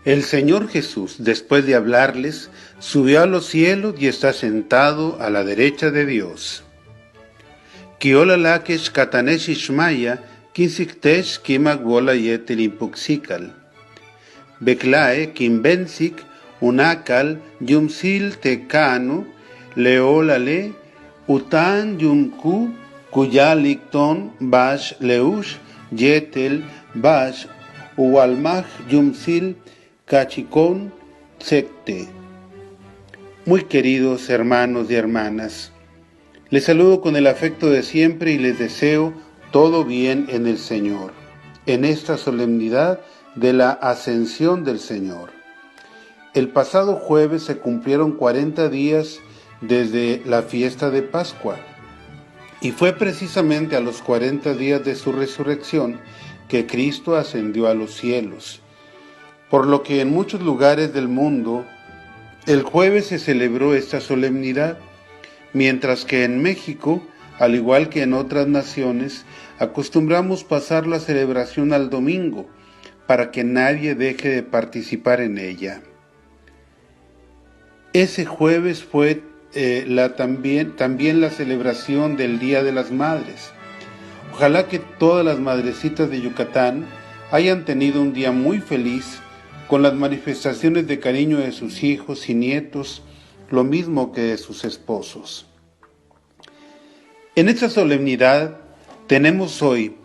El Señor Jesús, después de hablarles, subió a los cielos y está sentado a la derecha de Dios. Kiola lakesh katanesh ishmaya, kinsiktesh kimak bola yetel impuksikal. Beklae kimbensik unakal yumsil tekanu leolale utan yumku kuyalikton bash leush yetel bash uwalmaj yumsil Cachicón Secte. Muy queridos hermanos y hermanas, les saludo con el afecto de siempre y les deseo todo bien en el Señor, en esta solemnidad de la Ascensión del Señor. El pasado jueves se cumplieron 40 días desde la fiesta de Pascua, y fue precisamente a los 40 días de su resurrección que Cristo ascendió a los cielos. Por lo que en muchos lugares del mundo el jueves se celebró esta solemnidad, mientras que en México, al igual que en otras naciones, acostumbramos pasar la celebración al domingo, para que nadie deje de participar en ella. Ese jueves fue también la celebración del Día de las Madres. Ojalá que todas las madrecitas de Yucatán hayan tenido un día muy feliz, con las manifestaciones de cariño de sus hijos y nietos, lo mismo que de sus esposos. En esta solemnidad tenemos hoy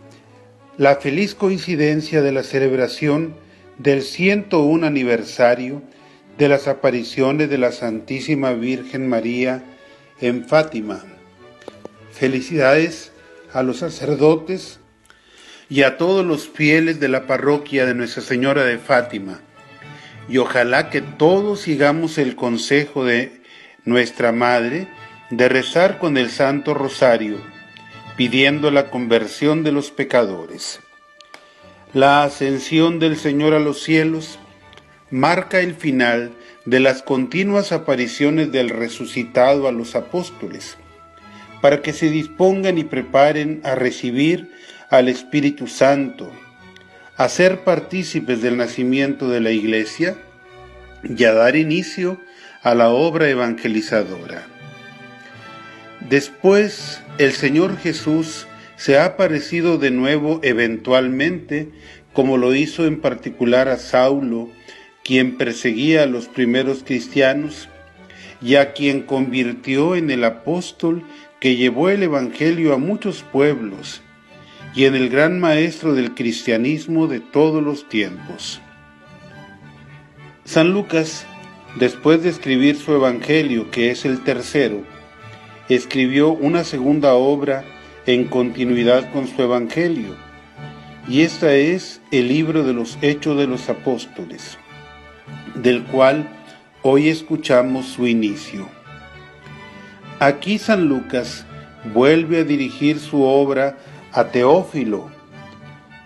la feliz coincidencia de la celebración del 101 aniversario de las apariciones de la Santísima Virgen María en Fátima. Felicidades a los sacerdotes y a todos los fieles de la parroquia de Nuestra Señora de Fátima. Y ojalá que todos sigamos el consejo de nuestra Madre de rezar con el Santo Rosario, pidiendo la conversión de los pecadores. La ascensión del Señor a los cielos marca el final de las continuas apariciones del resucitado a los apóstoles, para que se dispongan y preparen a recibir al Espíritu Santo, a ser partícipes del nacimiento de la Iglesia y a dar inicio a la obra evangelizadora. Después, el Señor Jesús se ha aparecido de nuevo eventualmente, como lo hizo en particular a Saulo, quien perseguía a los primeros cristianos, y a quien convirtió en el apóstol que llevó el Evangelio a muchos pueblos, y en el gran maestro del cristianismo de todos los tiempos. San Lucas, después de escribir su Evangelio, que es el tercero, escribió una segunda obra en continuidad con su Evangelio, y esta es el libro de los Hechos de los Apóstoles, del cual hoy escuchamos su inicio. Aquí San Lucas vuelve a dirigir su obra a Teófilo,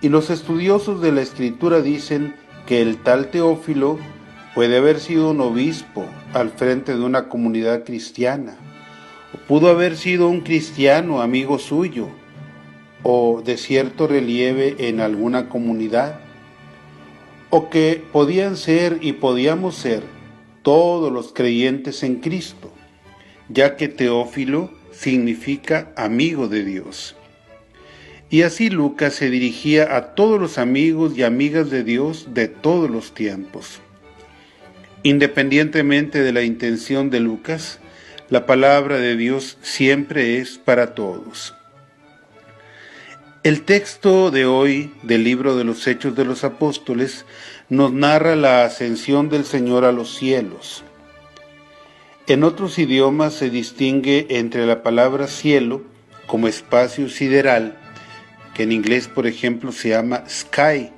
y los estudiosos de la Escritura dicen que el tal Teófilo puede haber sido un obispo al frente de una comunidad cristiana, o pudo haber sido un cristiano amigo suyo, o de cierto relieve en alguna comunidad, o que podían ser y podíamos ser todos los creyentes en Cristo, ya que Teófilo significa amigo de Dios. Y así Lucas se dirigía a todos los amigos y amigas de Dios de todos los tiempos. Independientemente de la intención de Lucas, la palabra de Dios siempre es para todos. El texto de hoy del libro de los Hechos de los Apóstoles nos narra la ascensión del Señor a los cielos. En otros idiomas se distingue entre la palabra cielo como espacio sideral, que en inglés, por ejemplo, se llama sky,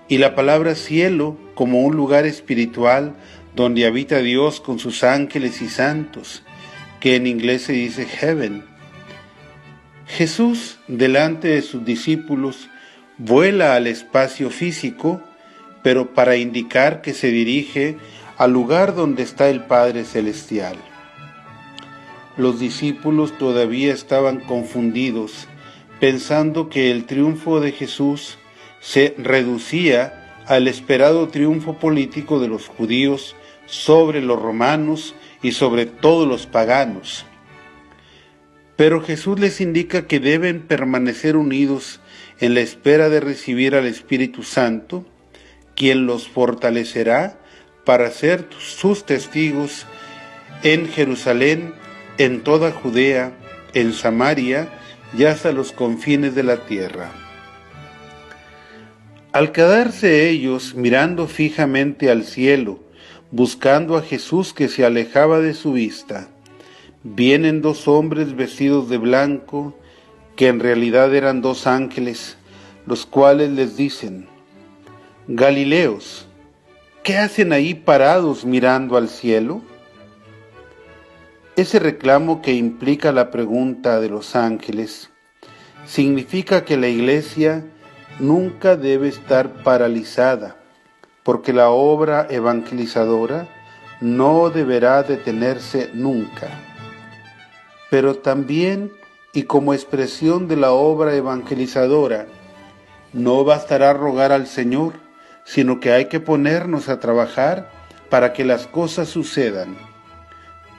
y la palabra cielo como un lugar espiritual donde habita Dios con sus ángeles y santos, que en inglés se dice heaven. Jesús, delante de sus discípulos, vuela al espacio físico, pero para indicar que se dirige al lugar donde está el Padre Celestial. los discípulos todavía estaban confundidos, pensando que el triunfo de Jesús se reducía al esperado triunfo político de los judíos sobre los romanos y sobre todos los paganos. Pero Jesús les indica que deben permanecer unidos en la espera de recibir al Espíritu Santo, quien los fortalecerá para ser sus testigos en Jerusalén, en toda Judea, en Samaria y hasta los confines de la tierra. Al quedarse ellos mirando fijamente al cielo, buscando a Jesús que se alejaba de su vista, vienen dos hombres vestidos de blanco, que en realidad eran dos ángeles, los cuales les dicen: Galileos, ¿qué hacen ahí parados mirando al cielo? Ese reclamo que implica la pregunta de los ángeles significa que la Iglesia nunca debe estar paralizada, porque la obra evangelizadora no deberá detenerse nunca. Pero también, y como expresión de la obra evangelizadora, no bastará rogar al Señor, sino que hay que ponernos a trabajar para que las cosas sucedan.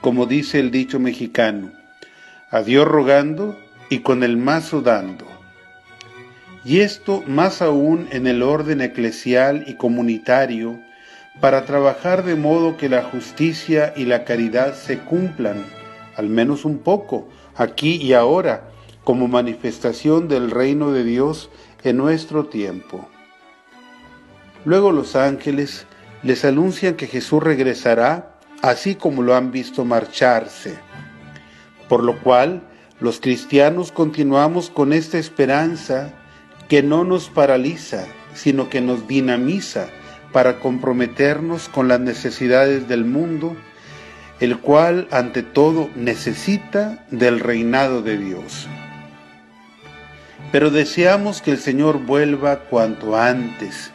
Como dice el dicho mexicano: a Dios rogando y con el mazo dando. Y esto más aún en el orden eclesial y comunitario, para trabajar de modo que la justicia y la caridad se cumplan, al menos un poco, aquí y ahora, como manifestación del reino de Dios en nuestro tiempo. Luego los ángeles les anuncian que Jesús regresará, así como lo han visto marcharse, por lo cual los cristianos continuamos con esta esperanza que no nos paraliza, sino que nos dinamiza para comprometernos con las necesidades del mundo, el cual ante todo necesita del reinado de Dios. Pero deseamos que el Señor vuelva cuanto antes,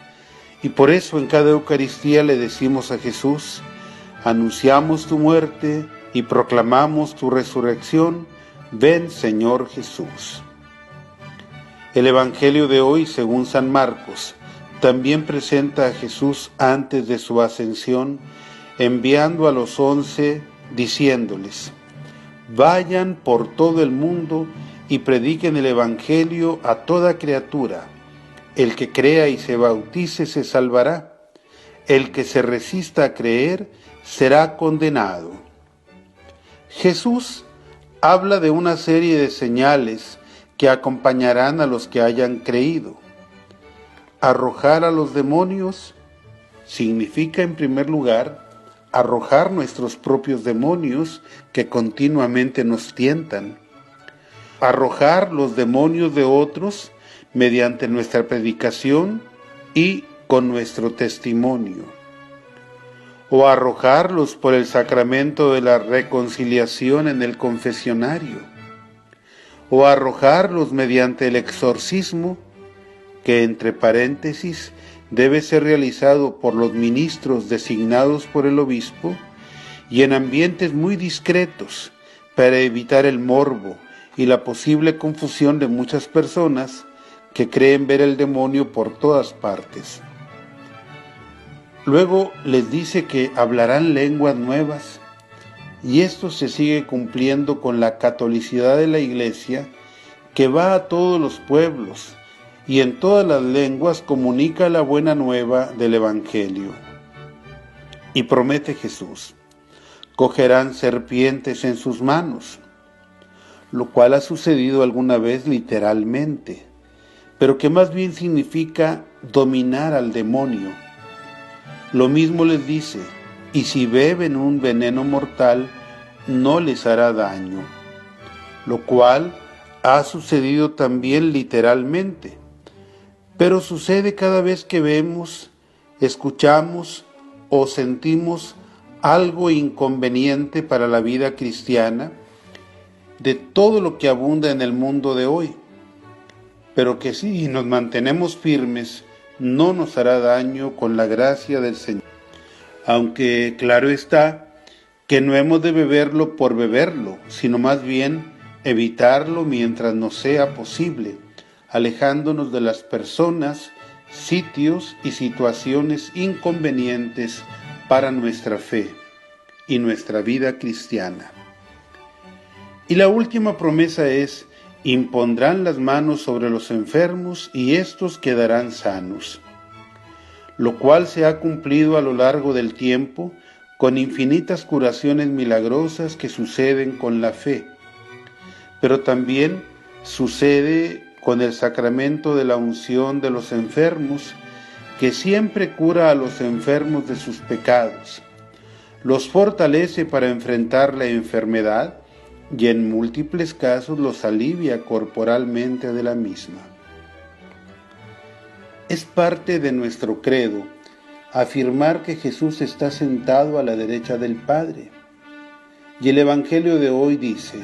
y por eso en cada Eucaristía le decimos a Jesús: anunciamos tu muerte y proclamamos tu resurrección, ven Señor Jesús. El Evangelio de hoy, según San Marcos, también presenta a Jesús antes de su ascensión, enviando a los 11, diciéndoles: vayan por todo el mundo y prediquen el Evangelio a toda criatura. El que crea y se bautice se salvará. El que se resista a creer será condenado. Jesús habla de una serie de señales que acompañarán a los que hayan creído. Arrojar a los demonios significa, en primer lugar, arrojar nuestros propios demonios que continuamente nos tientan. Arrojar los demonios de otros mediante nuestra predicación y con nuestro testimonio. O arrojarlos por el sacramento de la reconciliación en el confesionario. O arrojarlos mediante el exorcismo, que entre paréntesis debe ser realizado por los ministros designados por el obispo y en ambientes muy discretos para evitar el morbo y la posible confusión de muchas personas que creen ver el demonio por todas partes. Luego les dice que hablarán lenguas nuevas, y esto se sigue cumpliendo con la catolicidad de la Iglesia, que va a todos los pueblos y en todas las lenguas comunica la buena nueva del Evangelio. Y promete Jesús: cogerán serpientes en sus manos, lo cual ha sucedido alguna vez literalmente, pero que más bien significa dominar al demonio. Lo mismo les dice: y si beben un veneno mortal, no les hará daño, lo cual ha sucedido también literalmente, pero sucede cada vez que vemos, escuchamos o sentimos algo inconveniente para la vida cristiana de todo lo que abunda en el mundo de hoy, pero que si nos mantenemos firmes no nos hará daño con la gracia del Señor. Aunque claro está que no hemos de beberlo por beberlo, sino más bien evitarlo mientras nos sea posible, alejándonos de las personas, sitios y situaciones inconvenientes para nuestra fe y nuestra vida cristiana. Y la última promesa es: impondrán las manos sobre los enfermos y éstos quedarán sanos, lo cual se ha cumplido a lo largo del tiempo con infinitas curaciones milagrosas que suceden con la fe, pero también sucede con el sacramento de la unción de los enfermos, que siempre cura a los enfermos de sus pecados, los fortalece para enfrentar la enfermedad y en múltiples casos los alivia corporalmente de la misma. Es parte de nuestro credo afirmar que Jesús está sentado a la derecha del Padre. Y el Evangelio de hoy dice: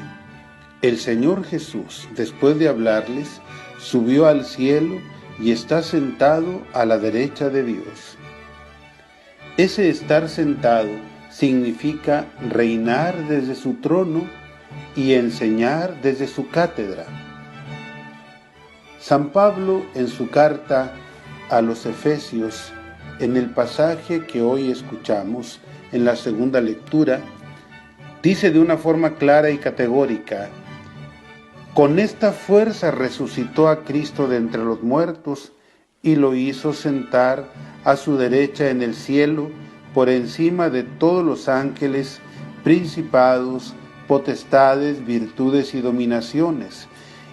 el Señor Jesús, después de hablarles, subió al cielo y está sentado a la derecha de Dios. Ese estar sentado significa reinar desde su trono y enseñar desde su cátedra. San Pablo, en su carta a los Efesios, en el pasaje que hoy escuchamos en la segunda lectura, dice de una forma clara y categórica: con esta fuerza resucitó a Cristo de entre los muertos y lo hizo sentar a su derecha en el cielo, por encima de todos los ángeles, principados, potestades, virtudes y dominaciones,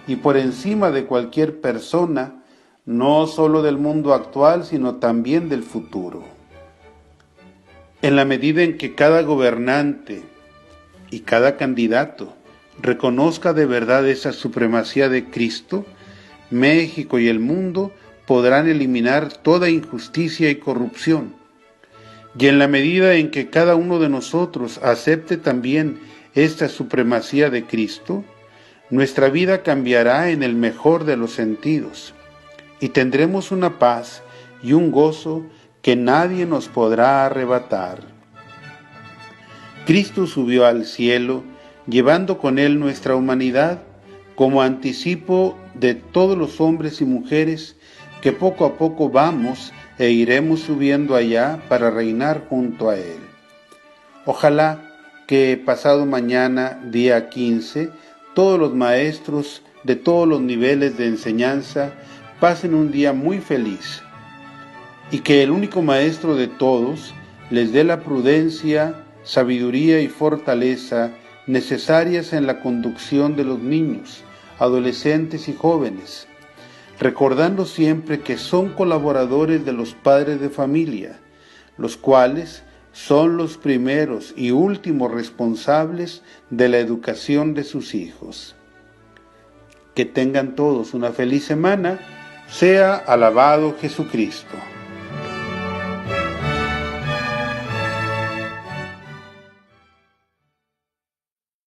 y por encima de cualquier persona, no solo del mundo actual, sino también del futuro. En la medida en que cada gobernante y cada candidato reconozca de verdad esa supremacía de Cristo, México y el mundo podrán eliminar toda injusticia y corrupción. Y en la medida en que cada uno de nosotros acepte también esta supremacía de Cristo, nuestra vida cambiará en el mejor de los sentidos y tendremos una paz y un gozo que nadie nos podrá arrebatar. Cristo subió al cielo, llevando con él nuestra humanidad, como anticipo de todos los hombres y mujeres que poco a poco vamos e iremos subiendo allá para reinar junto a él. Ojalá que pasado mañana, día 15, todos los maestros de todos los niveles de enseñanza pasen un día muy feliz, y que el único maestro de todos les dé la prudencia, sabiduría y fortaleza necesarias en la conducción de los niños, adolescentes y jóvenes, recordando siempre que son colaboradores de los padres de familia, los cuales son los primeros y últimos responsables de la educación de sus hijos. Que tengan todos una feliz semana. Sea alabado Jesucristo.